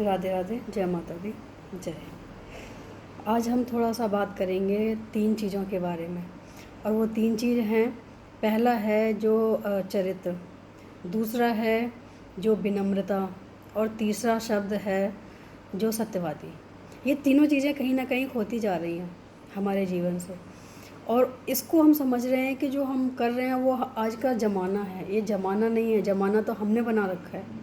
राधे राधे, जय माता दी, जय। आज हम थोड़ा सा बात करेंगे 3 चीज़ों के बारे में, और वो 3 चीज़ हैं। पहला है जो चरित्र, दूसरा है जो विनम्रता, और तीसरा शब्द है जो सत्यवादी। ये तीनों चीज़ें कहीं ना कहीं खोती जा रही हैं हमारे जीवन से, और इसको हम समझ रहे हैं कि जो हम कर रहे हैं वो आज का ज़माना है। ये ज़माना नहीं है, ज़माना तो हमने बना रखा है।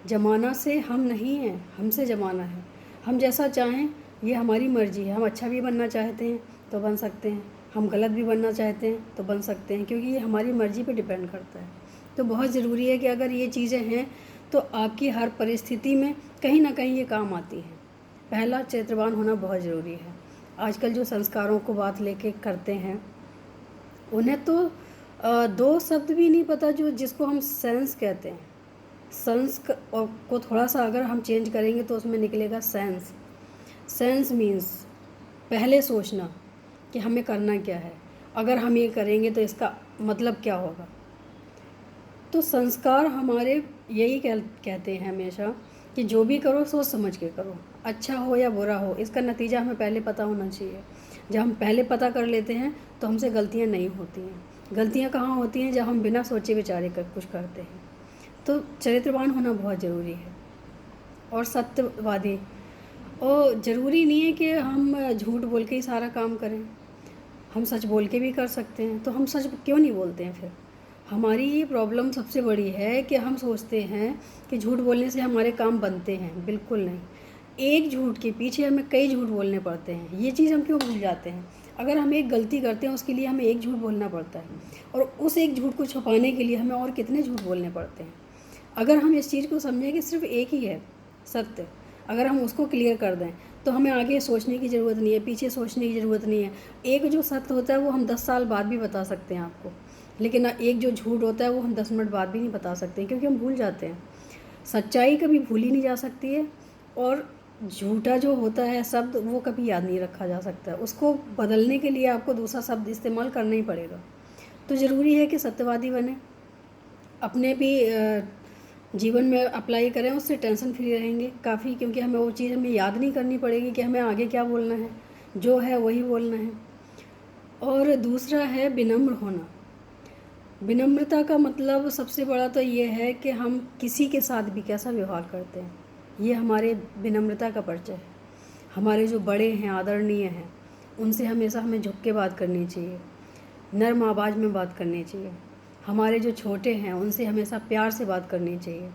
ज़माना से हम नहीं हैं, हमसे ज़माना है। हम जैसा चाहें, ये हमारी मर्ज़ी है। हम अच्छा भी बनना चाहते हैं तो बन सकते हैं, हम गलत भी बनना चाहते हैं तो बन सकते हैं, क्योंकि ये हमारी मर्ज़ी पे डिपेंड करता है। तो बहुत ज़रूरी है कि अगर ये चीज़ें हैं तो आपकी हर परिस्थिति में कहीं ना कहीं ये काम आती हैं। पहला, चरित्रवान होना बहुत ज़रूरी है। आजकल जो संस्कारों को बात लेके करते हैं, उन्हें तो 2 शब्द भी नहीं पता जो जिसको हम सेंस कहते हैं। सेंस को थोड़ा सा अगर हम चेंज करेंगे तो उसमें निकलेगा सेंस। सेंस मीन्स पहले सोचना कि हमें करना क्या है, अगर हम ये करेंगे तो इसका मतलब क्या होगा। तो संस्कार हमारे यही कहते हैं हमेशा कि जो भी करो सोच समझ के करो, अच्छा हो या बुरा हो, इसका नतीजा हमें पहले पता होना चाहिए। जब हम पहले पता कर लेते हैं तो हमसे गलतियाँ नहीं होती हैं। गलतियाँ कहाँ होती हैं? जब हम बिना सोचे विचारे कुछ करते हैं। तो चरित्रवान होना बहुत ज़रूरी है। और सत्यवादी, और ज़रूरी नहीं है कि हम झूठ बोल के ही सारा काम करें, हम सच बोल के भी कर सकते हैं। तो हम सच क्यों नहीं बोलते हैं फिर? हमारी ये प्रॉब्लम सबसे बड़ी है कि हम सोचते हैं कि झूठ बोलने से हमारे काम बनते हैं। बिल्कुल नहीं। एक झूठ के पीछे हमें कई झूठ बोलने पड़ते हैं। ये चीज़ हम क्यों भूल जाते हैं? अगर हम एक गलती करते हैं उसके लिए हमें एक झूठ बोलना पड़ता है, और उस एक झूठ को छुपाने के लिए हमें और कितने झूठ बोलने पड़ते हैं। अगर हम इस चीज़ को समझें कि सिर्फ एक ही है सत्य, अगर हम उसको क्लियर कर दें तो हमें आगे सोचने की ज़रूरत नहीं है, पीछे सोचने की ज़रूरत नहीं है। एक जो सत्य होता है वो हम 10 साल बाद भी बता सकते हैं आपको, लेकिन एक जो झूठ होता है वो हम 10 मिनट बाद भी नहीं बता सकते, क्योंकि हम भूल जाते हैं। सच्चाई कभी भूली नहीं जा सकती है, और झूठा जो होता है शब्द वो कभी याद नहीं रखा जा सकता है। उसको बदलने के लिए आपको दूसरा शब्द इस्तेमाल करना ही पड़ेगा। तो ज़रूरी है कि सत्यवादी बने, अपने भी जीवन में अप्लाई करें, उससे टेंशन फ्री रहेंगे काफ़ी, क्योंकि हमें वो चीज़ हमें याद नहीं करनी पड़ेगी कि हमें आगे क्या बोलना है, जो है वही बोलना है। और दूसरा है विनम्र होना। विनम्रता का मतलब सबसे बड़ा तो ये है कि हम किसी के साथ भी कैसा व्यवहार करते हैं, ये हमारे विनम्रता का परिचय है। हमारे जो बड़े हैं, आदरणीय हैं, उनसे हमेशा हमें झुक के बात करनी चाहिए, नर्म आवाज़ में बात करनी चाहिए। हमारे जो छोटे हैं उनसे हमेशा प्यार से बात करनी चाहिए,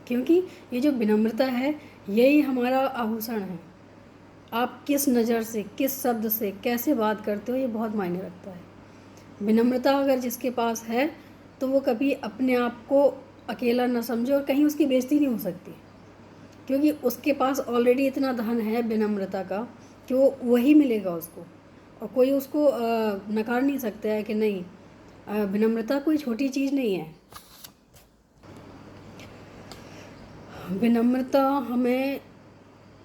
क्योंकि ये जो विनम्रता है यही हमारा आभूषण है। आप किस नज़र से, किस शब्द से कैसे बात करते हो, ये बहुत मायने रखता है। विनम्रता अगर जिसके पास है तो वो कभी अपने आप को अकेला ना समझे, और कहीं उसकी बेइज्जती नहीं हो सकती, क्योंकि उसके पास ऑलरेडी इतना धन है विनम्रता का कि वो वही मिलेगा उसको, और कोई उसको नकार नहीं सकता है कि नहीं। विनम्रता कोई छोटी चीज़ नहीं है। विनम्रता हमें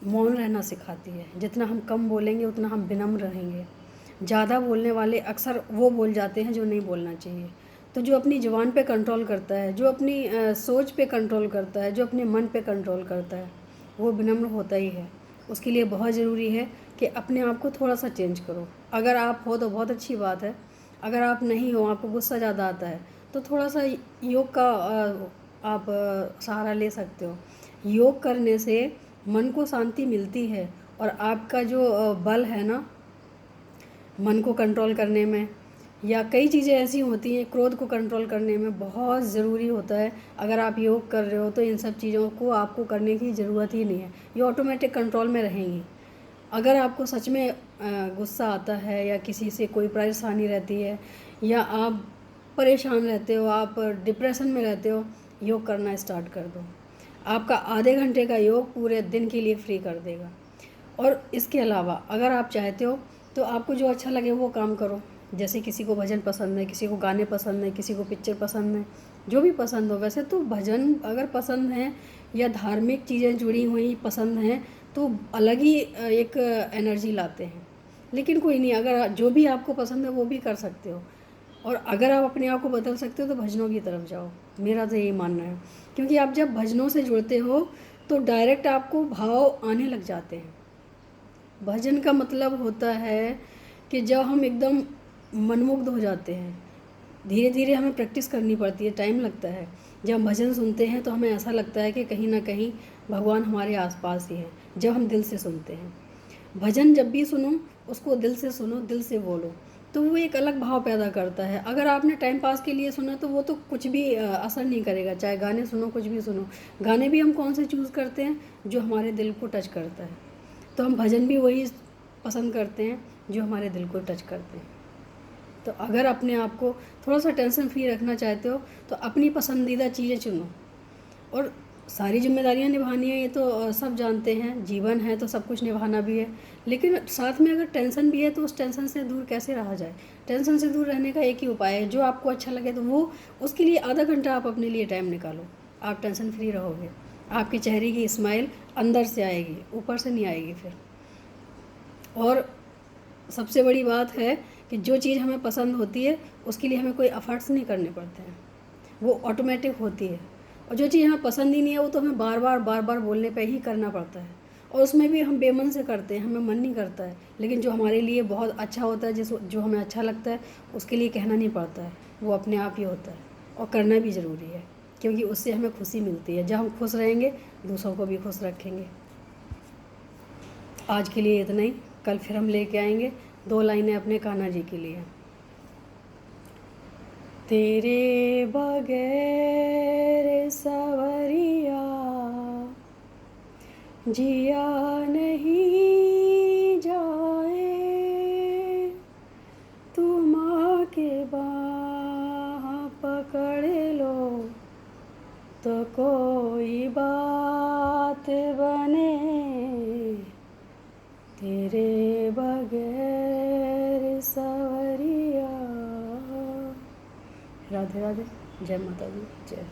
मौन रहना सिखाती है। जितना हम कम बोलेंगे उतना हम विनम्र रहेंगे। ज़्यादा बोलने वाले अक्सर वो बोल जाते हैं जो नहीं बोलना चाहिए। तो जो अपनी ज़ुबान पे कंट्रोल करता है, जो अपनी सोच पे कंट्रोल करता है, जो अपने मन पे कंट्रोल करता है, वो विनम्र होता ही है। उसके लिए बहुत ज़रूरी है कि अपने आप को थोड़ा सा चेंज करो। अगर आप हो तो बहुत अच्छी बात है, अगर आप नहीं हो, आपको गुस्सा ज़्यादा आता है, तो थोड़ा सा योग का आप सहारा ले सकते हो। योग करने से मन को शांति मिलती है, और आपका जो बल है ना मन को कंट्रोल करने में, या कई चीज़ें ऐसी होती हैं क्रोध को कंट्रोल करने में, बहुत ज़रूरी होता है। अगर आप योग कर रहे हो तो इन सब चीज़ों को आपको करने की ज़रूरत ही नहीं है, ये ऑटोमेटिक कंट्रोल में रहेंगी। अगर आपको सच में गुस्सा आता है, या किसी से कोई परेशानी रहती है, या आप परेशान रहते हो, आप डिप्रेशन में रहते हो, योग करना स्टार्ट कर दो। आपका आधे घंटे का योग पूरे दिन के लिए फ्री कर देगा। और इसके अलावा अगर आप चाहते हो तो आपको जो अच्छा लगे वो काम करो। जैसे किसी को भजन पसंद है, किसी को गाने पसंद है, किसी को पिक्चर पसंद है, जो भी पसंद हो। वैसे तो भजन अगर पसंद है या धार्मिक चीज़ें जुड़ी हुई पसंद हैं तो अलग ही एक एनर्जी लाते हैं। लेकिन कोई नहीं, अगर जो भी आपको पसंद है वो भी कर सकते हो। और अगर आप अपने आप को बदल सकते हो तो भजनों की तरफ जाओ, मेरा तो यही मानना है। क्योंकि आप जब भजनों से जुड़ते हो तो डायरेक्ट आपको भाव आने लग जाते हैं। भजन का मतलब होता है कि जब हम एकदम मनमुग्ध हो जाते हैं, धीरे धीरे हमें प्रैक्टिस करनी पड़ती है, टाइम लगता है। जब हम भजन सुनते हैं तो हमें ऐसा लगता है कि कहीं ना कहीं भगवान हमारे आसपास ही है, जब हम दिल से सुनते हैं। भजन जब भी सुनो, उसको दिल से सुनो, दिल से बोलो, तो वो एक अलग भाव पैदा करता है। अगर आपने टाइम पास के लिए सुना तो वो तो कुछ भी असर नहीं करेगा, चाहे गाने सुनो, कुछ भी सुनो। गाने भी हम कौन से चूज़ करते हैं? जो हमारे दिल को टच करता है। तो हम भजन भी वही पसंद करते हैं जो हमारे दिल को टच करते हैं। तो अगर अपने आप को थोड़ा सा टेंशन फ्री रखना चाहते हो तो अपनी पसंदीदा चीज़ें चुनो। और सारी जिम्मेदारियां निभानी है, ये तो सब जानते हैं, जीवन है तो सब कुछ निभाना भी है। लेकिन साथ में अगर टेंशन भी है तो उस टेंशन से दूर कैसे रहा जाए? टेंशन से दूर रहने का एक ही उपाय है, जो आपको अच्छा लगे तो वो, उसके लिए आधा घंटा आप अपने लिए टाइम निकालो, आप टेंशन फ्री रहोगे। आपके चेहरे की स्माइल अंदर से आएगी, ऊपर से नहीं आएगी फिर। और सबसे बड़ी बात है कि जो चीज़ हमें पसंद होती है उसके लिए हमें कोई एफर्ट्स नहीं करने पड़ते हैं, वो ऑटोमेटिक होती है। और जो चीज़ हमें पसंद ही नहीं है वो तो हमें बार बार बोलने पे ही करना पड़ता है, और उसमें भी हम बेमन से करते हैं, हमें मन नहीं करता है। लेकिन जो हमारे लिए बहुत अच्छा होता है, जो हमें अच्छा लगता है, उसके लिए कहना नहीं पड़ता है, वो अपने आप ही होता है। और करना भी ज़रूरी है, क्योंकि उससे हमें खुशी मिलती है। जब हम खुश रहेंगे दूसरों को भी खुश रखेंगे। आज के लिए इतना ही, कल फिर हम लेके आएंगे 2 लाइनें अपने कान्हा जी के लिए। तेरे बगैर सवरिया जिया नहीं जाए, तुम आके बाह पकड़ लो तो कोई बात बने, तेरे बगैर सवरिया। राधे राधे, जय माता दी, जय।